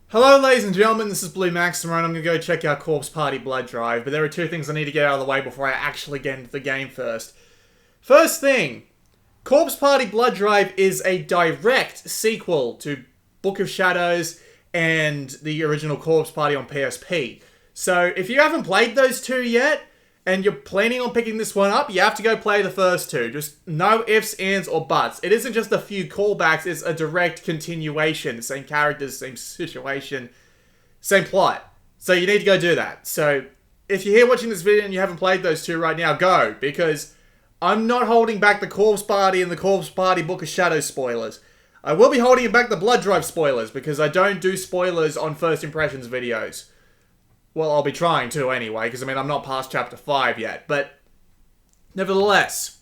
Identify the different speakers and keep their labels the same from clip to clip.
Speaker 1: Hello ladies and gentlemen, this is Blue Maxima and I'm going to go check out Corpse Party Blood Drive, but there are two things I need to get out of the way before I actually get into the game first. First thing, Corpse Party Blood Drive is a direct sequel to Book of Shadows and the original Corpse Party on PSP. So if you haven't played those two yet, and you're planning on picking this one up, you have to go play the first two. Just no ifs, ands, or buts. It isn't just a few callbacks, it's a direct continuation. Same characters, same situation, same plot. So you need to go do that. So if you're here watching this video and you haven't played those two right now, go. Because I'm not holding back the Corpse Party and the Corpse Party Book of Shadows spoilers. I will be holding back the Blood Drive spoilers, because I don't do spoilers on first impressions videos. Well, I'll be trying to anyway, because, I'm not past Chapter 5 yet. But, nevertheless,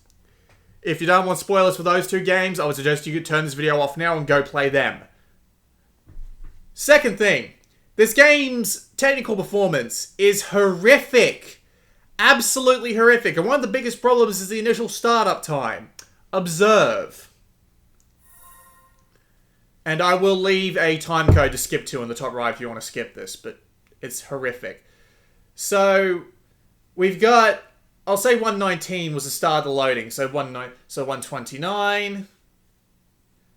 Speaker 1: if you don't want spoilers for those two games, I would suggest you could turn this video off now and go play them. Second thing, this game's technical performance is horrific. Absolutely horrific. And one of the biggest problems is the initial startup time. Observe. And I will leave a time code to skip to in the top right if you want to skip this, but it's horrific. So, we've got, I'll say 119 was the start of the loading. So 129.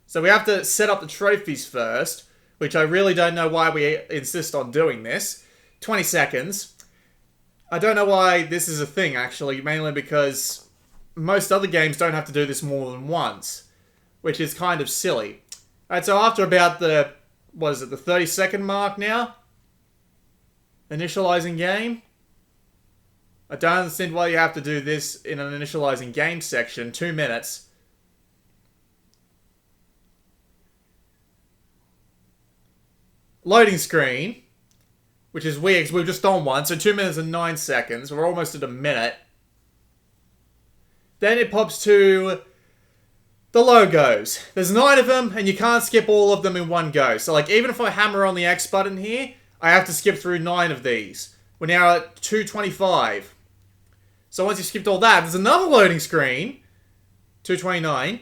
Speaker 1: So we have to set up the trophies first, which I really don't know why we insist on doing this. 20 seconds. I don't know why this is a thing, actually, mainly because most other games don't have to do this more than once, which is kind of silly. Alright, so after about the, the 30-second mark now? Initializing game? I don't understand why you have to do this in an initializing game section. 2 minutes. Loading screen. Which is weird because we've just done one. So 2 minutes and 9 seconds. We're almost at a minute. Then it pops to the logos. There's 9 of them and you can't skip all of them in one go. So like even if I hammer on the X button here, I have to skip through 9 of these. We're now at 225. So once you've skipped all that, there's another loading screen. 229.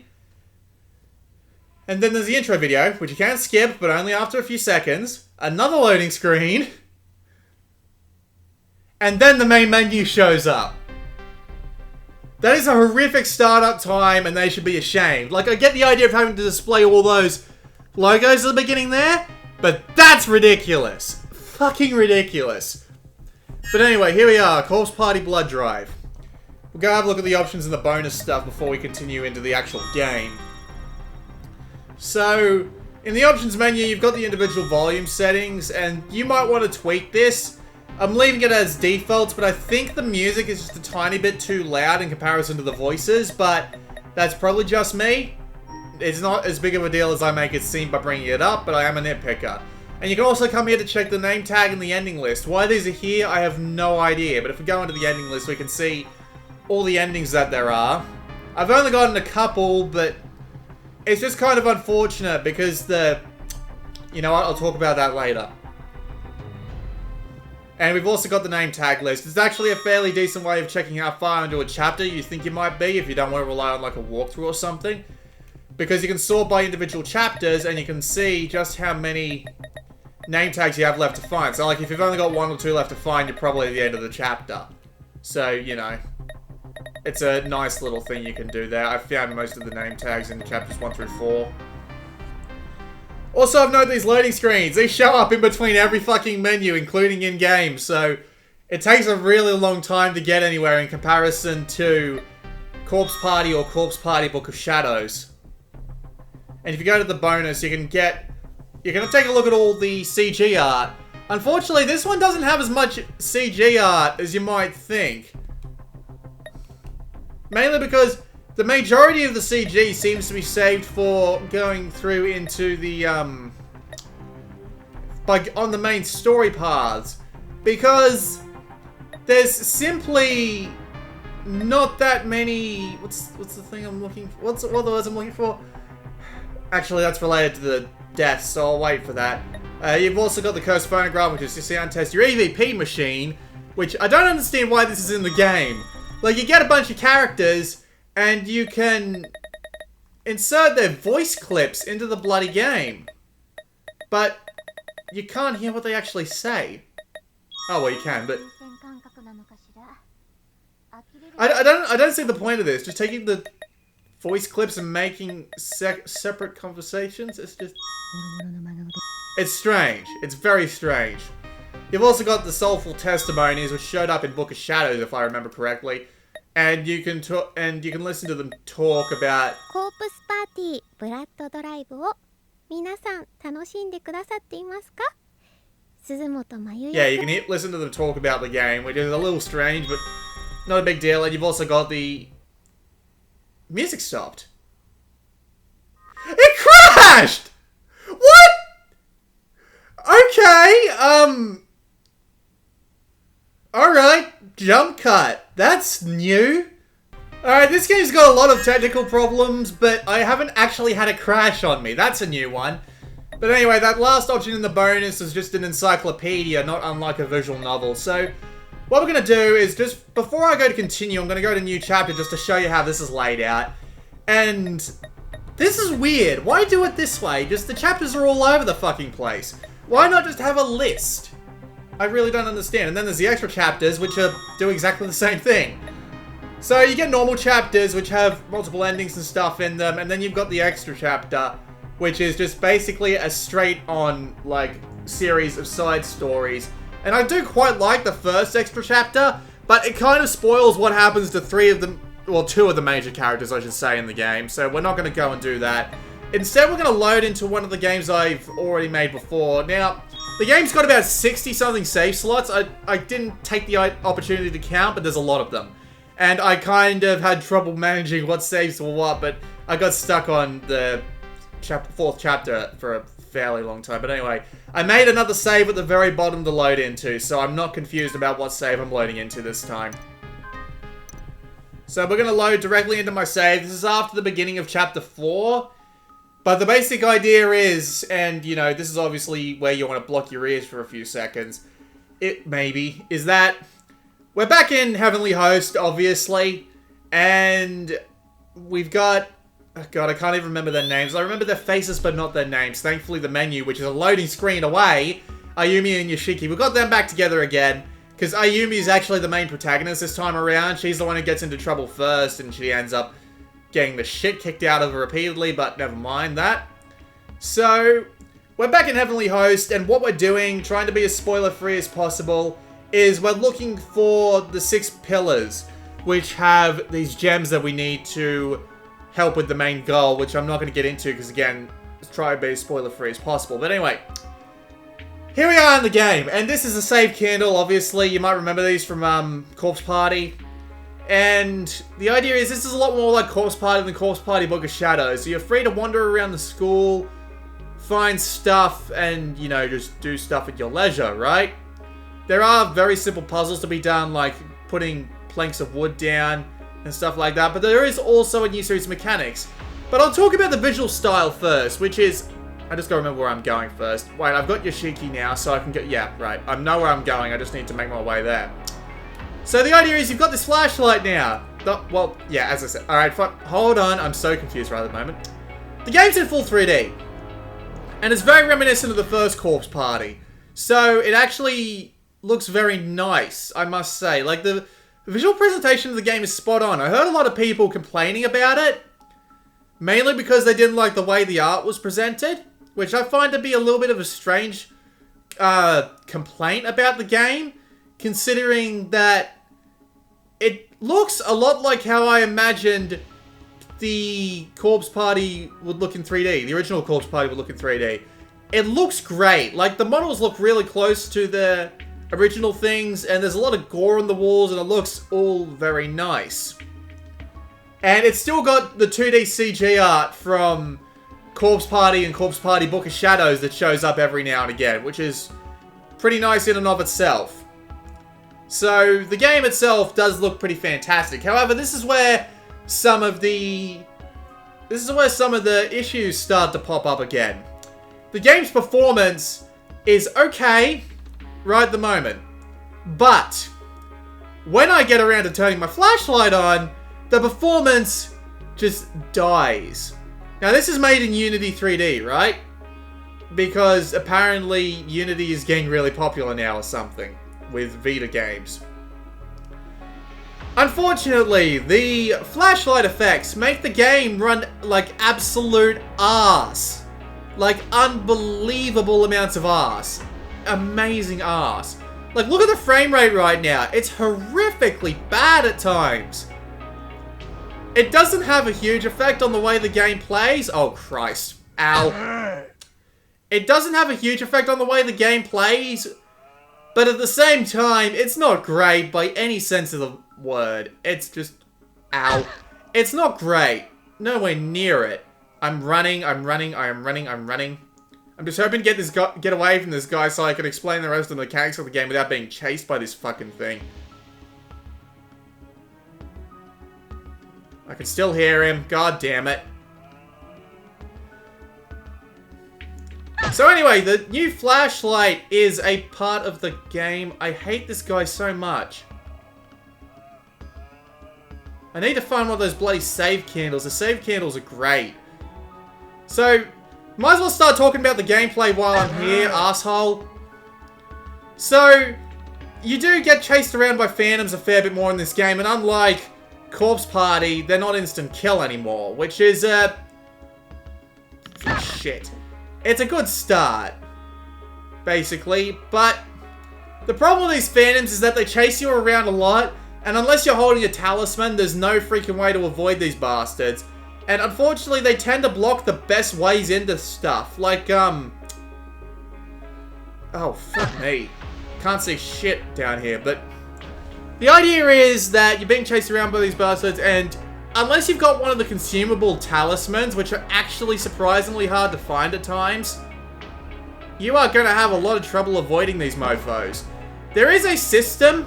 Speaker 1: And then there's the intro video, which you can skip, but only after a few seconds. Another loading screen. And then the main menu shows up. That is a horrific startup time, and they should be ashamed. Like, I get the idea of having to display all those logos at the beginning there, but that's ridiculous. Fucking ridiculous. But anyway, here we are. Corpse Party Blood Drive. We'll go have a look at the options and the bonus stuff before we continue into the actual game. So, in the options menu, you've got the individual volume settings, and you might want to tweak this. I'm leaving it as default, but I think the music is just a tiny bit too loud in comparison to the voices, but that's probably just me. It's not as big of a deal as I make it seem by bringing it up, but I am a nitpicker. And you can also come here to check the name tag and the ending list. Why these are here, I have no idea. But if we go into the ending list, we can see all the endings that there are. I've only gotten a couple, but it's just kind of unfortunate because you know what, I'll talk about that later. And we've also got the name tag list. It's actually a fairly decent way of checking how far into a chapter you think you might be if you don't want to rely on like a walkthrough or something. Because you can sort by individual chapters and you can see just how many name tags you have left to find. So like if you've only got 1 or 2 left to find, you're probably at the end of the chapter. So, you know, it's a nice little thing you can do there. I've found most of the name tags in chapters 1 through 4. Also, I've noted these loading screens. They show up in between every fucking menu, including in-game. So it takes a really long time to get anywhere in comparison to Corpse Party or Corpse Party Book of Shadows. And if you go to the bonus, you can take a look at all the CG art. Unfortunately, this one doesn't have as much CG art as you might think. Mainly because the majority of the CG seems to be saved for going through into the, on the main story paths. Because there's simply not that many, what's the thing I'm looking for? What are the words I'm looking for? Actually, that's related to the deaths, so I'll wait for that. You've also got the cursed phonograph, which is to sound test your EVP machine, which I don't understand why this is in the game. Like, you get a bunch of characters, and you can insert their voice clips into the bloody game. But you can't hear what they actually say. Oh, well, you can, but... I don't see the point of this. Just taking the voice clips and making separate conversations. It's just... It's strange. It's very strange. You've also got the soulful testimonies, which showed up in Book of Shadows, if I remember correctly. And you can listen to them talk about...
Speaker 2: Corpse Party Blood Drive を皆さん楽しんでくださっていますか?
Speaker 1: Yeah, you can listen to them talk about the game, which is a little strange, but not a big deal. And you've also got the... Music stopped. It crashed! What? Okay, alright, jump cut. That's new. Alright, this game's got a lot of technical problems, but I haven't actually had a crash on me. That's a new one. But anyway, that last option in the bonus is just an encyclopedia, not unlike a visual novel. So, what we're going to do is just, before I go to continue, I'm going to go to new chapter just to show you how this is laid out. And this is weird. Why do it this way? Just the chapters are all over the fucking place. Why not just have a list? I really don't understand. And then there's the extra chapters, which do exactly the same thing. So you get normal chapters, which have multiple endings and stuff in them, and then you've got the extra chapter, which is just basically a straight-on, like, series of side stories. And I do quite like the first extra chapter, but it kind of spoils what happens to two of the major characters, I should say, in the game. So we're not going to go and do that. Instead, we're going to load into one of the games I've already made before. Now, the game's got about 60-something save slots. I didn't take the opportunity to count, but there's a lot of them. And I kind of had trouble managing what saves were what, but I got stuck on the fourth chapter for a fairly long time. But anyway, I made another save at the very bottom to load into, so I'm not confused about what save I'm loading into this time. So we're going to load directly into my save. This is after the beginning of chapter 4. But the basic idea is, and, you know, this is obviously where you want to block your ears for a few seconds. Is that we're back in Heavenly Host, obviously. And we've got... Oh God, I can't even remember their names. I remember their faces, but not their names. Thankfully, the menu, which is a loading screen away, Ayumi and Yoshiki. We've got them back together again. Because Ayumi is actually the main protagonist this time around. She's the one who gets into trouble first, and she ends up getting the shit kicked out of her repeatedly, but never mind that. So, we're back in Heavenly Host, and what we're doing, trying to be as spoiler-free as possible, is we're looking for the 6 pillars, which have these gems that we need to help with the main goal, which I'm not going to get into, because again, let's try to be as spoiler-free as possible. But anyway, here we are in the game, and this is a save candle, obviously. You might remember these from Corpse Party. And the idea is this is a lot more like Corpse Party than Corpse Party Book of Shadows. So you're free to wander around the school, find stuff, and, you know, just do stuff at your leisure, right? There are very simple puzzles to be done, like putting planks of wood down and stuff like that. But there is also a new series of mechanics. But I'll talk about the visual style first, which is... I just gotta remember where I'm going first. Wait, I've got Yoshiki now, so I can get... Yeah, right. I know where I'm going. I just need to make my way there. So the idea is you've got this flashlight now. Well, yeah, as I said. Alright, hold on. I'm so confused right at the moment. The game's in full 3D. And it's very reminiscent of the first Corpse Party. So it actually looks very nice, I must say. Like, the visual presentation of the game is spot on. I heard a lot of people complaining about it. Mainly because they didn't like the way the art was presented. Which I find to be a little bit of a strange complaint about the game. Considering that it looks a lot like how I imagined the Corpse Party would look in 3D. The original Corpse Party would look in 3D. It looks great. Like, the models look really close to the original things, and there's a lot of gore on the walls, and it looks all very nice. And it's still got the 2D CG art from Corpse Party and Corpse Party Book of Shadows that shows up every now and again, which is pretty nice in and of itself. So, the game itself does look pretty fantastic. However, this is where some of the issues start to pop up again. The game's performance is okay right at the moment. But, when I get around to turning my flashlight on, the performance just dies. Now, this is made in Unity 3D, right? because apparently Unity is getting really popular now or something with Vita games. Unfortunately, the flashlight effects make the game run like absolute arse. Like unbelievable amounts of arse. Amazing arse. Like, look at the frame rate right now. It's horrifically bad at times. It doesn't have a huge effect on the way the game plays. Oh, Christ. Ow. It doesn't have a huge effect on the way the game plays, but at the same time, it's not great by any sense of the word. It's just... Ow. It's not great. Nowhere near it. I'm running. I'm just hoping to get away from this guy so I can explain the rest of the mechanics of the game without being chased by this fucking thing. I can still hear him. God damn it. So anyway, the new flashlight is a part of the game. I hate this guy so much. I need to find one of those bloody save candles. The save candles are great. So, might as well start talking about the gameplay while I'm here, asshole. So, you do get chased around by phantoms a fair bit more in this game, and unlike Corpse Party, they're not instant kill anymore, which is, shit. It's a good start, basically, but the problem with these phantoms is that they chase you around a lot, and unless you're holding a talisman, there's no freaking way to avoid these bastards. And unfortunately, they tend to block the best ways into stuff, like, oh, fuck me. Can't see shit down here, but the idea is that you're being chased around by these bastards, and unless you've got one of the consumable talismans, which are actually surprisingly hard to find at times, you are going to have a lot of trouble avoiding these mofos. There is a system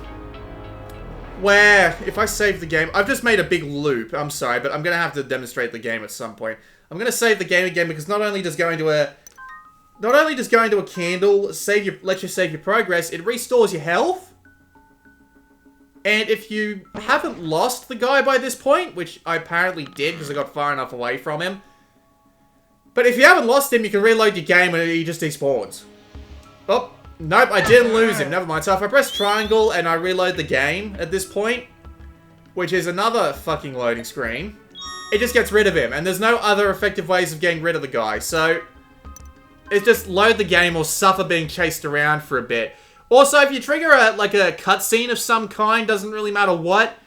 Speaker 1: where, if I save the game, I've just made a big loop, I'm sorry, but I'm going to have to demonstrate the game at some point. I'm going to save the game again because not only does going to a candle let you save your progress, it restores your health. And if you haven't lost the guy by this point, which I apparently did because I got far enough away from him, but if you haven't lost him, you can reload your game and he just despawns. Oh, nope, I didn't lose him. Never mind. So if I press triangle and I reload the game at this point, which is another fucking loading screen, it just gets rid of him. And there's no other effective ways of getting rid of the guy. So it's just load the game or suffer being chased around for a bit. Also, if you trigger a cutscene of some kind, doesn't really matter what,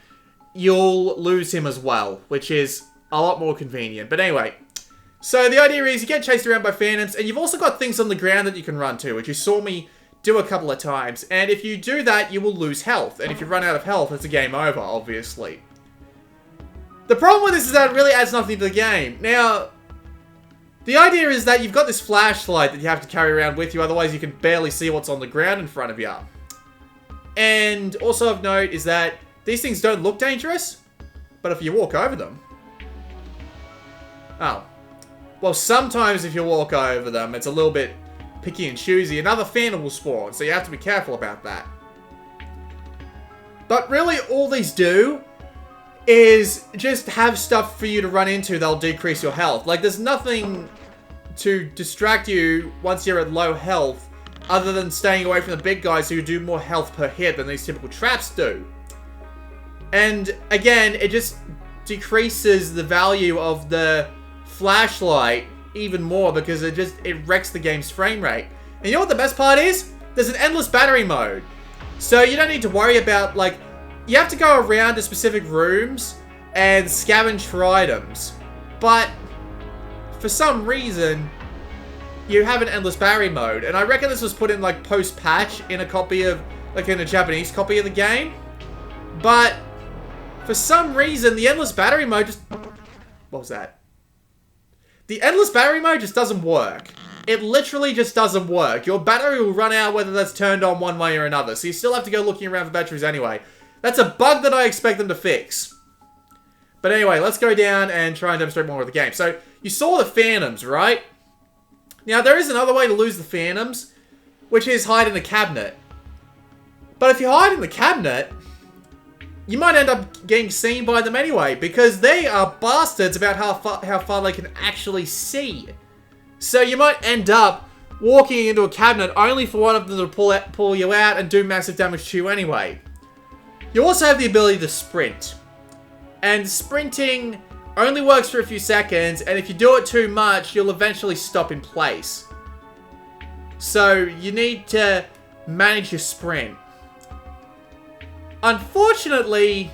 Speaker 1: you'll lose him as well, which is a lot more convenient. But anyway, so the idea is you get chased around by phantoms, and you've also got things on the ground that you can run to, which you saw me do a couple of times. And if you do that, you will lose health. And if you run out of health, it's a game over, obviously. The problem with this is that it really adds nothing to the game. Now, the idea is that you've got this flashlight that you have to carry around with you, otherwise you can barely see what's on the ground in front of you. And also of note is that these things don't look dangerous, but if you walk over them... Oh. Well, sometimes if you walk over them, it's a little bit picky and choosy. Another phantom will spawn, so you have to be careful about that. But really, all these do is just have stuff for you to run into that'll decrease your health. Like, there's nothing to distract you once you're at low health other than staying away from the big guys who do more health per hit than these typical traps do. And again, it just decreases the value of the flashlight even more because it wrecks the game's frame rate. And you know what the best part is? There's an endless battery mode. So you don't need to worry about, like, you have to go around to specific rooms and scavenge for items. But for some reason, you have an endless battery mode. And I reckon this was put in, like, post-patch in a copy of, like, in a Japanese copy of the game. But for some reason, the endless battery mode just... What was that? The endless battery mode just doesn't work. It literally just doesn't work. Your battery will run out whether that's turned on one way or another. So you still have to go looking around for batteries anyway. That's a bug that I expect them to fix. But anyway, let's go down and try and demonstrate more of the game. So, you saw the phantoms, right? Now, there is another way to lose the phantoms, which is hide in a cabinet. But if you hide in the cabinet, you might end up getting seen by them anyway, because they are bastards about how far they can actually see. So you might end up walking into a cabinet only for one of them to pull you out and do massive damage to you anyway. You also have the ability to sprint. And sprinting only works for a few seconds, and if you do it too much, you'll eventually stop in place. So you need to manage your sprint. Unfortunately,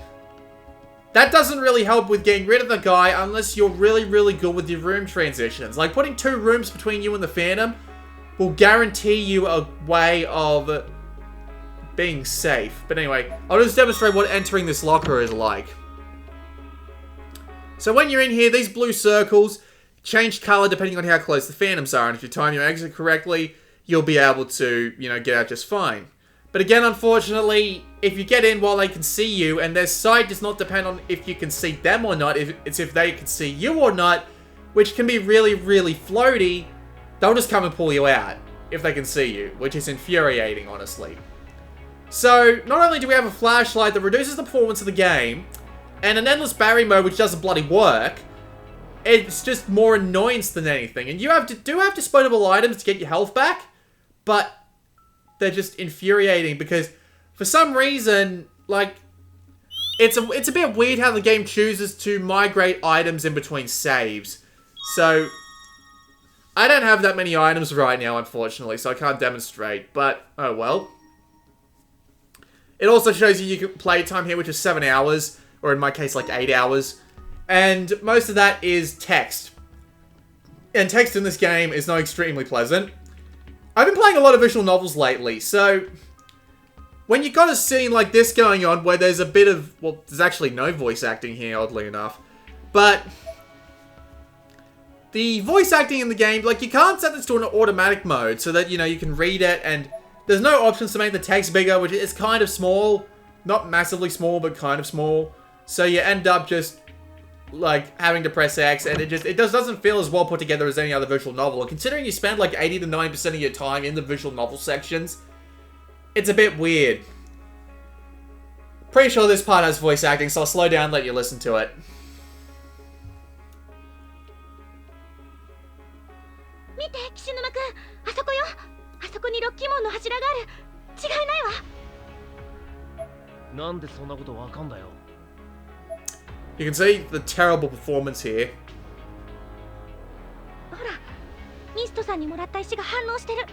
Speaker 1: that doesn't really help with getting rid of the guy unless you're really, really good with your room transitions. Like, putting 2 rooms between you and the Phantom will guarantee you a way of being safe. But anyway, I'll just demonstrate what entering this locker is like. So when you're in here, these blue circles change color depending on how close the Phantoms are. And if you time your exit correctly, you'll be able to, get out just fine. But again, unfortunately, if you get in while they can see you, and their sight does not depend on if you can see them or not, it's if they can see you or not, which can be really, really floaty, they'll just come and pull you out if they can see you, which is infuriating, honestly. So, not only do we have a flashlight that reduces the performance of the game, and an endless barrier mode which doesn't bloody work, it's just more annoyance than anything. And you do have disposable items to get your health back, but they're just infuriating because for some reason, like, it's a bit weird how the game chooses to migrate items in between saves. So, I don't have that many items right now, unfortunately, so I can't demonstrate, but oh well. It also shows you can play time here, which is 7 hours, or in my case, like 8 hours. And most of that is text. And text in this game is not extremely pleasant. I've been playing a lot of visual novels lately, so when you got a scene like this going on where there's a bit of, well, there's actually no voice acting here, oddly enough, but the voice acting in the game, like, you can't set this to an automatic mode so that, you can read it, and there's no options to make the text bigger, which is kind of small. Not massively small, but kind of small. So you end up just, like, having to press X, and it just doesn't feel as well put together as any other visual novel. And considering you spend like 80 to 90% of your time in the visual novel sections, it's a bit weird. Pretty sure this part has voice acting, so I'll slow down and let you listen to it.
Speaker 2: 見て、岸沼くん、あそこよ。あそこにロッキー門の柱がある。違いないわ。
Speaker 3: なんでそんなことわかんだよ。
Speaker 1: You can see the terrible performance here.
Speaker 2: ほら、ミストさんにもらった石が反応してる。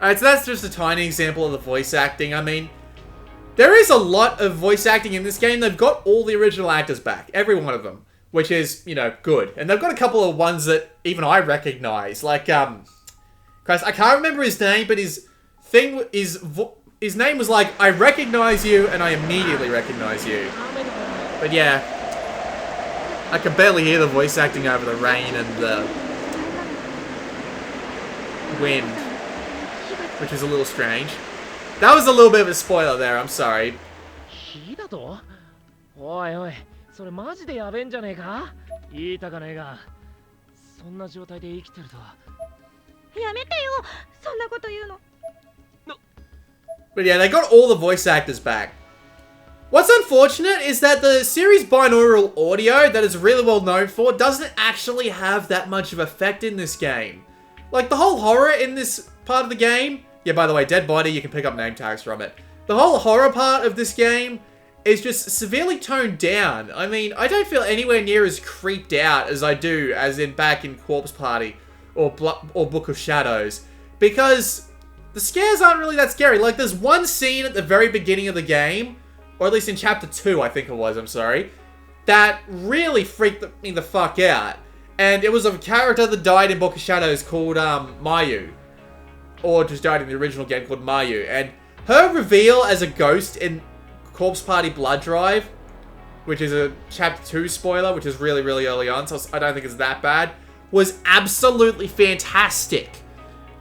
Speaker 1: Alright, so that's just a tiny example of the voice acting. I mean, there is a lot of voice acting in this game. They've got all the original actors back. Every one of them. Which is, good. And they've got a couple of ones that even I recognize. Like, Christ, I can't remember his name, but his name was like, I recognize you, and I immediately recognize you. But yeah, I can barely hear the voice acting over the rain and the wind, which is a little strange. That was a little bit of a spoiler there, I'm sorry.
Speaker 3: 火だと？おいおい、それマジでやべえんじゃねえか？言いたかねえが、そんな状態で生きてるとは。
Speaker 2: やめてよ、そんなこと言うの。
Speaker 1: But yeah, they got all the voice actors back. What's unfortunate is that the series binaural audio that it's really well known for doesn't actually have that much of effect in this game. Like, the whole horror in this part of the game... Yeah, by the way, dead body, you can pick up name tags from it. The whole horror part of this game is just severely toned down. I mean, I don't feel anywhere near as creeped out as I do as in back in Corpse Party or Book of Shadows. Because the scares aren't really that scary. Like, there's one scene at the very beginning of the game, or at least in Chapter 2, I think it was, I'm sorry, that really freaked me the fuck out. And it was a character that died in Book of Shadows called, Mayu. Or just died in the original game called Mayu. And her reveal as a ghost in Corpse Party Blood Drive, which is a Chapter 2 spoiler, which is really, really early on, so I don't think it's that bad, was absolutely fantastic.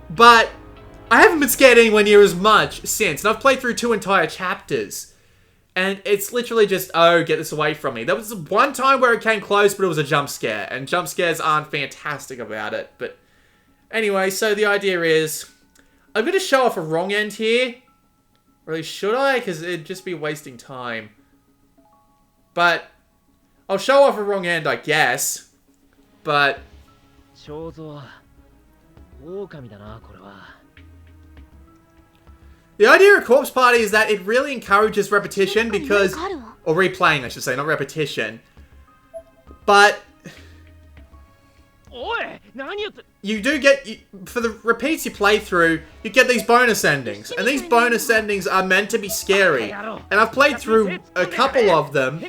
Speaker 1: But I haven't been scared anywhere near as much since. And I've played through 2 entire chapters. And it's literally just, oh, get this away from me. There was one time where it came close, but it was a jump scare. And jump scares aren't fantastic about it. But anyway, so the idea is, I'm going to show off a wrong end here. Really, should I? Because it'd just be wasting time. But I'll show off a wrong end, I guess. But...
Speaker 3: 正蔵、狼だなこれは。
Speaker 1: The idea of Corpse Party is that it really encourages repetition because... Or replaying, I should say, not repetition. But...
Speaker 3: おい、何やって。
Speaker 1: You do get... For the repeats you play through, you get these bonus endings. And these bonus endings are meant to be scary. And I've played through a couple of them.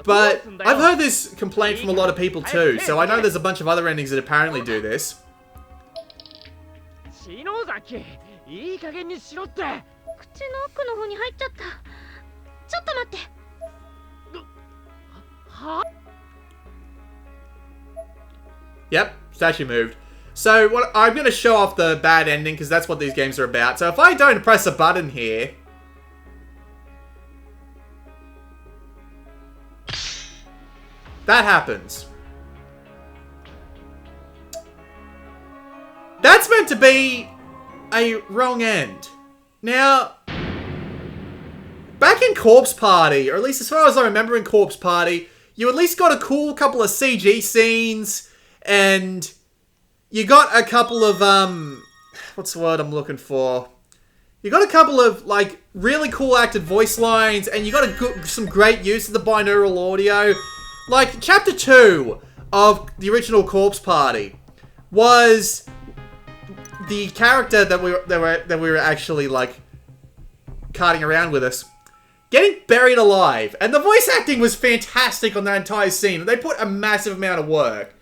Speaker 1: But I've heard this complaint from a lot of people too. So I know there's a bunch of other endings that apparently do this.
Speaker 3: 篠崎、いい加減にしろって。
Speaker 2: 口の奥の方に入っちゃった。ちょっと待って。
Speaker 3: は？
Speaker 1: Yep, statue moved. So what I'm going to show off the bad ending because that's what these games are about. So if I don't press a button here, that happens. That's meant to be a wrong end. Now, back in Corpse Party, or at least as far as I remember in Corpse Party, you at least got a cool couple of CG scenes, and you got a couple of, what's the word I'm looking for? You got a couple of, like, really cool acted voice lines, and you got some great use of the binaural audio. Like, Chapter 2 of the original Corpse Party was the character that we were actually, like, carting around with us getting buried alive. And the voice acting was fantastic on that entire scene. They put a massive amount of work.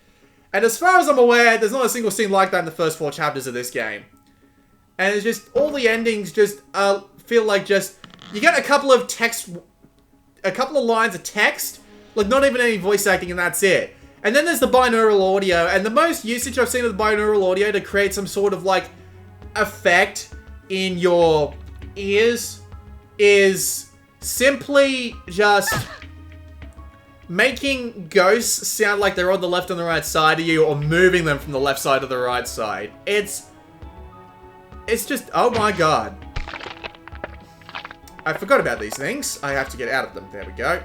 Speaker 1: And as far as I'm aware, there's not a single scene like that in the first 4 chapters of this game. And it's just, all the endings just feel like just, you get a couple of lines of text, like not even any voice acting, and that's it. And then there's the binaural audio, and the most usage I've seen of the binaural audio to create some sort of, like, effect in your ears is simply just making ghosts sound like they're on the left and the right side of you, or moving them from the left side to the right side. It's just, oh my god. I forgot about these things. I have to get out of them. There we go.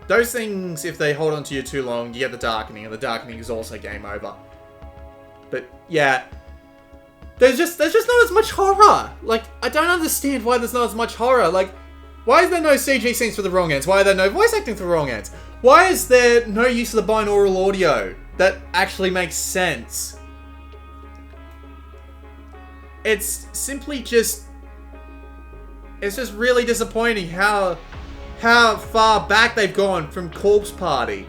Speaker 1: Those things, if they hold on to you too long, you get the darkening, and the darkening is also game over. But, yeah. There's just not as much horror. Like, I don't understand why there's not as much horror. Like, why is there no CG scenes for the wrong ends? Why are there no voice acting for the wrong ends? Why is there no use of the binaural audio that actually makes sense? It's simply just... It's just really disappointing how far back they've gone from Corpse Party.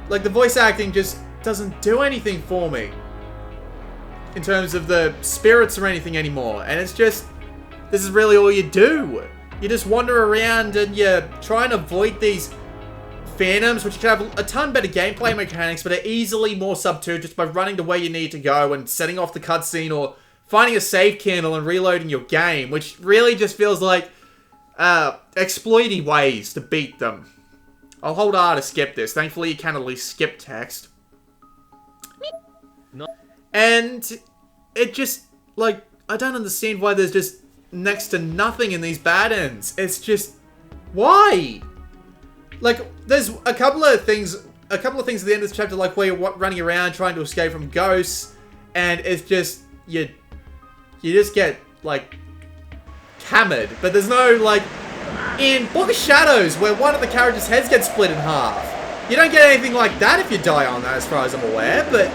Speaker 1: Like, the voice acting just doesn't do anything for me in terms of the spirits or anything anymore. And it's just, this is really all you do. You just wander around and you try and avoid these phantoms, which can have a ton better gameplay mechanics, but are easily more subdued just by running to where you need to go and setting off the cutscene, or finding a save candle and reloading your game, which really just feels like exploity ways to beat them. I'll hold R to skip this. Thankfully, you can at least skip text.
Speaker 3: No.
Speaker 1: And it just, like, I don't understand why there's just next to nothing in these bad ends. It's just, why? Like, there's a couple of things at the end of this chapter, like where you're running around trying to escape from ghosts, and it's just, you just get, like, hammered. But there's no, like, in Book of Shadows, where one of the characters' heads gets split in half. You don't get anything like that if you die on that, as far as I'm aware, but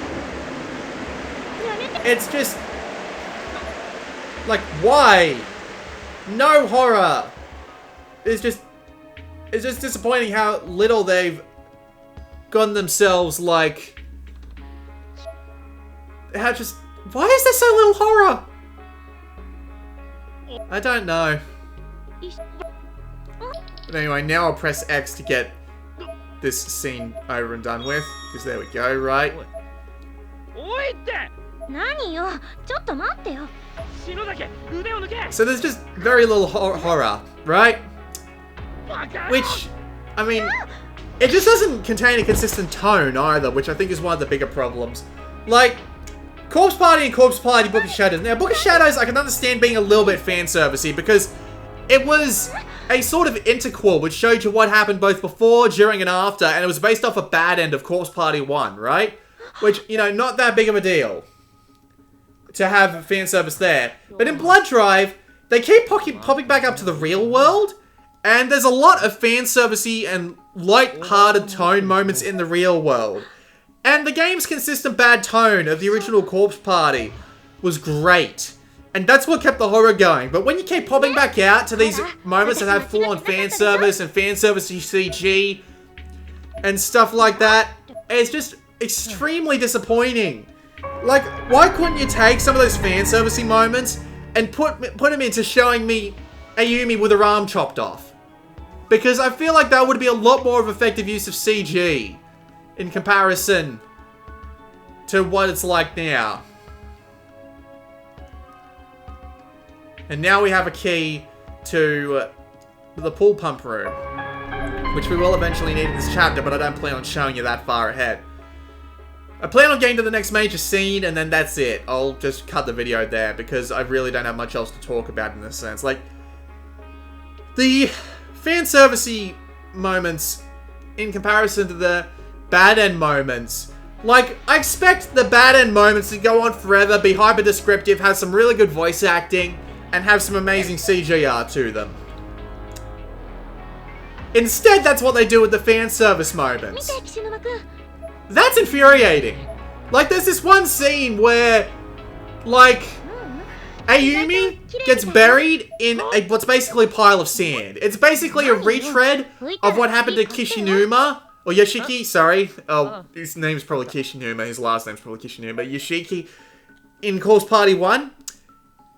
Speaker 1: it's just, like, why? No horror. It's just disappointing how little they've gotten themselves, like, why is there so little horror? I don't know. But anyway, now I'll press X to get this scene over and done with, because there we go, right? So there's just very little horror, right? Which, I mean, it just doesn't contain a consistent tone either, which I think is one of the bigger problems. Like, Corpse Party and Corpse Party Book of Shadows. Now, Book of Shadows, I can understand being a little bit fan-servicey, because it was a sort of interquel which showed you what happened both before, during, and after, and it was based off a bad end of Corpse Party 1, right? which, you know, not that big of a deal to have fan service there. But in Blood Drive, they keep popping back up to the real world, and there's a lot of fan servicey and light-hearted tone moments in the real world. And the game's consistent bad tone of the original Corpse Party was great. And that's what kept the horror going. But when you keep popping back out to these moments that have full-on fan service and fan service CG and stuff like that, it's just extremely disappointing. Like, why couldn't you take some of those fan servicey moments and put them into showing me Ayumi with her arm chopped off? Because I feel like that would be a lot more of effective use of CG in comparison to what it's like now. And now we have a key to the pool pump room, which we will eventually need in this chapter, but I don't plan on showing you that far ahead. I plan on getting to the next major scene, and then that's it. I'll just cut the video there, because I really don't have much else to talk about in this sense. Like, the fan servicey moments in comparison to the bad end moments. Like, I expect the bad end moments to go on forever, be hyper descriptive, have some really good voice acting, and have some amazing CGR to them. Instead, that's what they do with the fan service moments. That's infuriating. Like, there's this one scene where, like, Ayumi gets buried in what's basically a pile of sand. It's basically a retread of what happened to Kishinuma. Or Yoshiki, sorry. Oh, his name's probably Kishinuma. His last name's probably Kishinuma. Yoshiki in Corpse Party 1.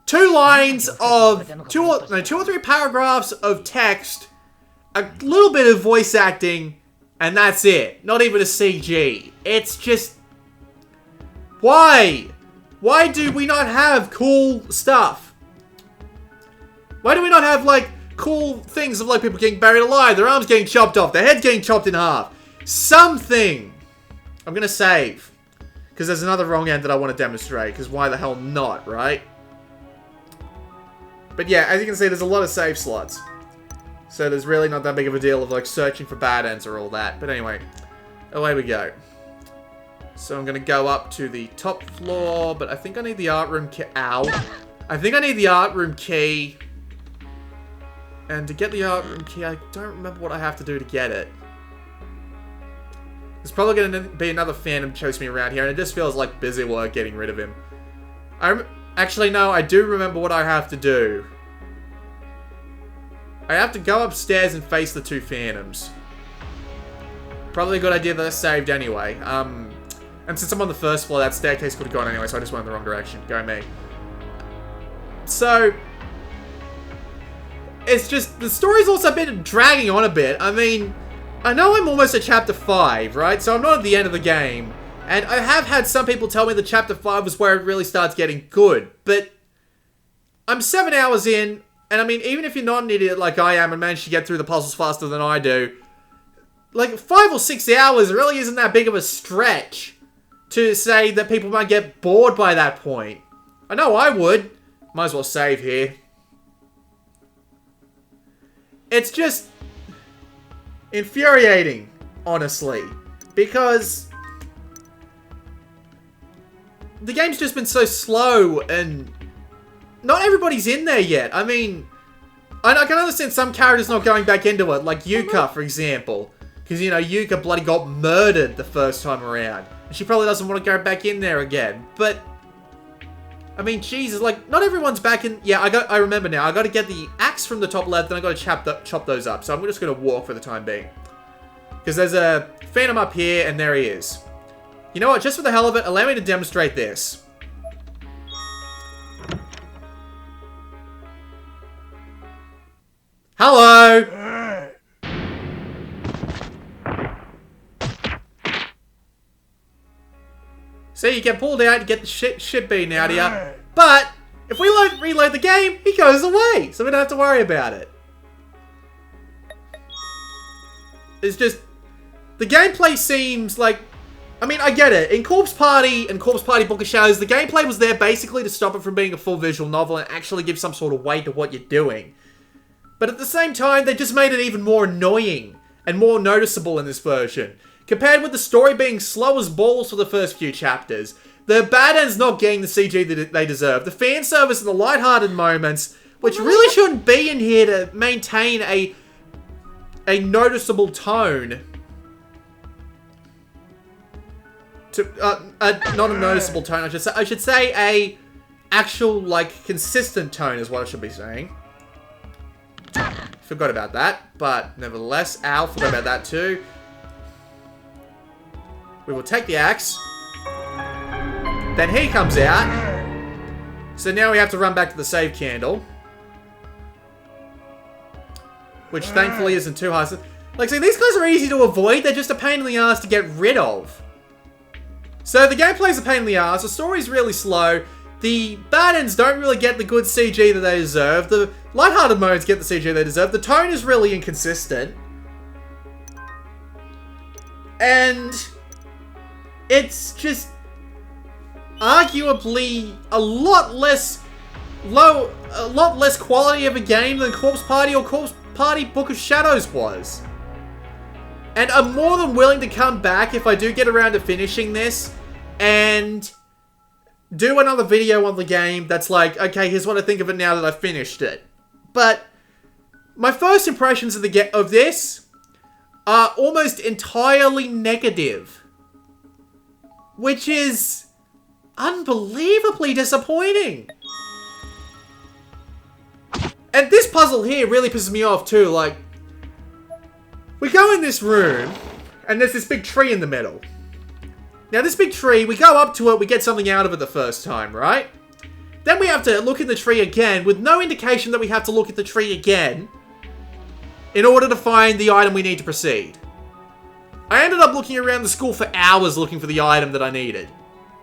Speaker 1: 2 lines of... two or 3 paragraphs of text. A little bit of voice acting. And that's it. Not even a CG. It's just... Why? Why do we not have cool stuff? Why do we not have, like, cool things of, like, people getting buried alive, their arms getting chopped off, their heads getting chopped in half? Something! I'm gonna save. Because there's another wrong end that I want to demonstrate, because why the hell not, right? But yeah, as you can see, there's a lot of save slots. So there's really not that big of a deal of, like, searching for bad ends or all that. But anyway, away we go. So I'm going to go up to the top floor, but I think I need the art room key. Ow. I think I need the art room key. And to get the art room key, I don't remember what I have to do to get it. There's probably going to be another phantom chasing me around here, and it just feels like busy work getting rid of him. Actually, no, I do remember what I have to do. I have to go upstairs and face the 2 phantoms. Probably a good idea that I saved anyway. And since I'm on the first floor, that staircase could have gone anyway, so I just went in the wrong direction. Go me. So, it's just, the story's also been dragging on a bit. I mean, I know I'm almost at chapter 5, right? So I'm not at the end of the game. And I have had some people tell me that chapter 5 was where it really starts getting good. But, I'm 7 hours in, and I mean, even if you're not an idiot like I am and manage to get through the puzzles faster than I do, like, 5 or 6 hours really isn't that big of a stretch to say that people might get bored by that point. I know I would. Might as well save here. It's just infuriating, honestly, because the game's just been so slow and not everybody's in there yet. I mean, I can understand some characters not going back into it, like Yuka, for example. Because, you know, Yuka bloody got murdered the first time around. And she probably doesn't want to go back in there again. But, I mean, Jesus, like, not everyone's back in... Yeah, I remember now. I got to get the axe from the top left, and I got to chop those up. So I'm just going to walk for the time being. Because there's a phantom up here, and there he is. You know what? Just for the hell of it, allow me to demonstrate this. Hello! See, you get pulled out, you get the shit beaten out of you. But, if we reload the game, he goes away. So we don't have to worry about it. It's just, the gameplay seems like, I mean, I get it. In Corpse Party and Corpse Party Book of Shadows, the gameplay was there basically to stop it from being a full visual novel and actually give some sort of weight to what you're doing. But at the same time, they just made it even more annoying and more noticeable in this version. compared with the story being slow as balls for the first few chapters. The bad ends not getting the CG that they deserve. The fan service and the lighthearted moments, which really shouldn't be in here to maintain a noticeable tone. Not a noticeable tone, I should say a actual, like, consistent tone is what I should be saying. Forgot about that, but nevertheless, Al forgot about that too. We will take the axe. Then he comes out. So now we have to run back to the save candle. Which thankfully isn't too hard. Like, see, these guys are easy to avoid. They're just a pain in the ass to get rid of. So the gameplay's a pain in the ass. The story's really slow. The bad ends don't really get the good CG that they deserve. The lighthearted modes get the CG they deserve. The tone is really inconsistent. And it's just arguably a lot less quality of a game than Corpse Party or Corpse Party Book of Shadows was. And I'm more than willing to come back if I do get around to finishing this and do another video on the game that's like, okay, here's what I think of it now that I've finished it. But my first impressions of this are almost entirely negative, which is unbelievably disappointing. And this puzzle here really pisses me off too. Like, we go in this room and there's this big tree in the middle. Now this big tree, we go up to it, we get something out of it the first time, right? Then we have to look in the tree again with no indication that we have to look at the tree again in order to find the item we need to proceed. I ended up looking around the school for hours looking for the item that I needed.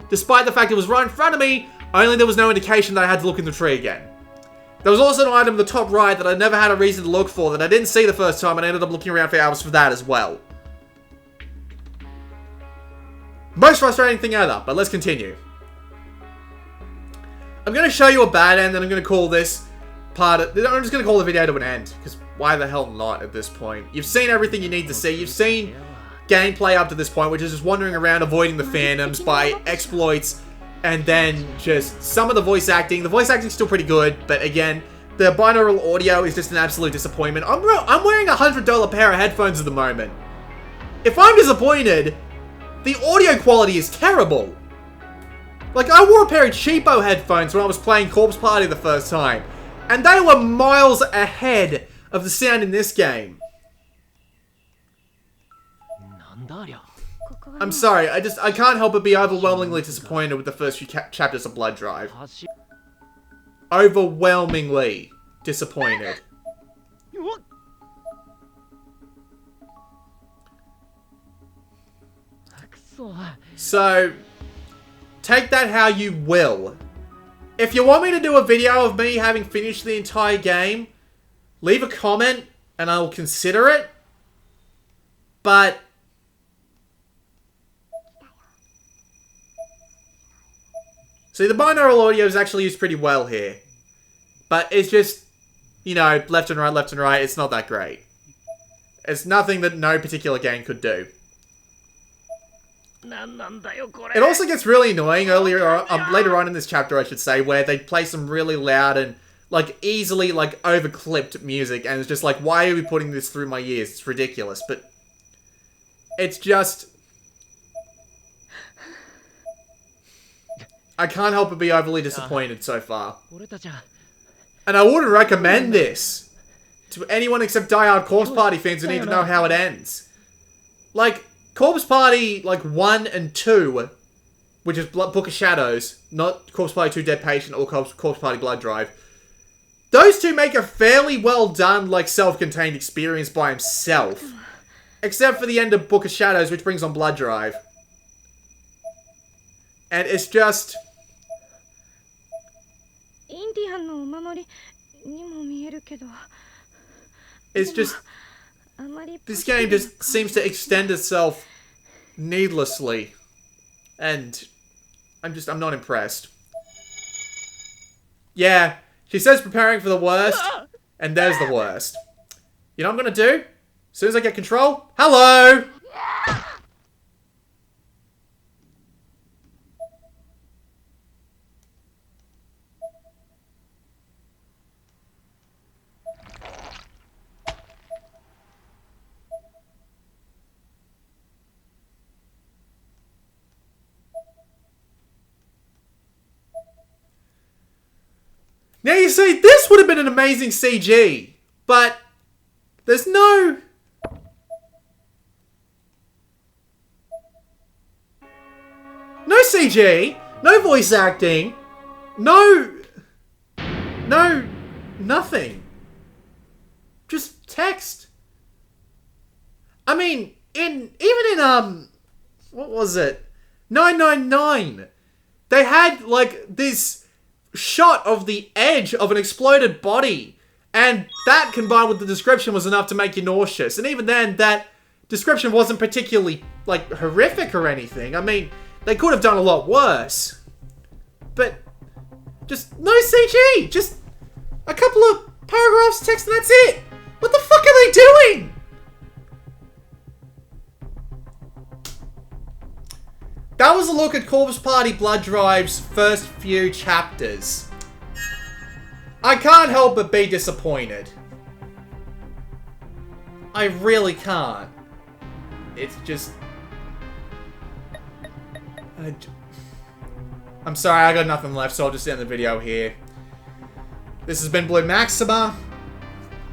Speaker 1: Despite the fact it was right in front of me, only there was no indication that I had to look in the tree again. There was also an item in the top right that I never had a reason to look for that I didn't see the first time, and I ended up looking around for hours for that as well. Most frustrating thing ever, but let's continue. I'm going to show you a bad end, and I'm going to call this part of... I'm just going to call the video to an end, because why the hell not at this point? You've seen everything you need to see. You've seen gameplay up to this point, which is just wandering around avoiding the phantoms by exploits, and then just some of the voice acting. The voice acting's still pretty good, but again, the binaural audio is just an absolute disappointment. I'm wearing a $100 pair of headphones at the moment. If I'm disappointed, the audio quality is terrible. Like, I wore a pair of cheapo headphones when I was playing Corpse Party the first time, and they were miles ahead of the sound in this game. I'm sorry, I can't help but be overwhelmingly disappointed with the first few chapters of Blood Drive. Overwhelmingly disappointed. So, take that how you will. If you want me to do a video of me having finished the entire game, leave a comment and I will consider it. But see, the binaural audio is actually used pretty well here. But it's just, you know, left and right, it's not that great. It's nothing that no particular game could do. It also gets really annoying later on in this chapter, I should say, where they play some really loud and, like, easily, like, over-clipped music, and it's just like, why are we putting this through my ears? It's ridiculous, but it's just... I can't help but be overly disappointed so far. And I wouldn't recommend this to anyone except diehard Corpse Party fans who need to know how it ends. Like, Corpse Party, like, 1 and 2, which is Book of Shadows, not Corpse Party 2 Dead Patient or Corpse Party Blood Drive. Those two make a fairly well done, like, self-contained experience by himself. Except for the end of Book of Shadows, which brings on Blood Drive. And it's just... It's just... This game just seems to extend itself needlessly. And I'm not impressed. Yeah, she says preparing for the worst, and there's the worst. You know what I'm gonna do? As soon as I get control, hello! Now you see, this would have been an amazing CG, but there's no... No CG, no voice acting, nothing. Just text. I mean, even in, what was it? 999, they had, like, this shot of the edge of an exploded body, and that combined with the description was enough to make you nauseous. And even then, that description wasn't particularly, like, horrific or anything. I mean, they could have done a lot worse. But just no CG, just a couple of paragraphs text and that's it. What the fuck are they doing? That was a look at Corpse Party Blood Drive's first few chapters. I can't help but be disappointed. I really can't. It's just... I'm sorry, I got nothing left, so I'll just end the video here. This has been Blue Maxima,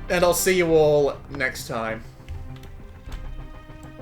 Speaker 1: and I'll see you all next time.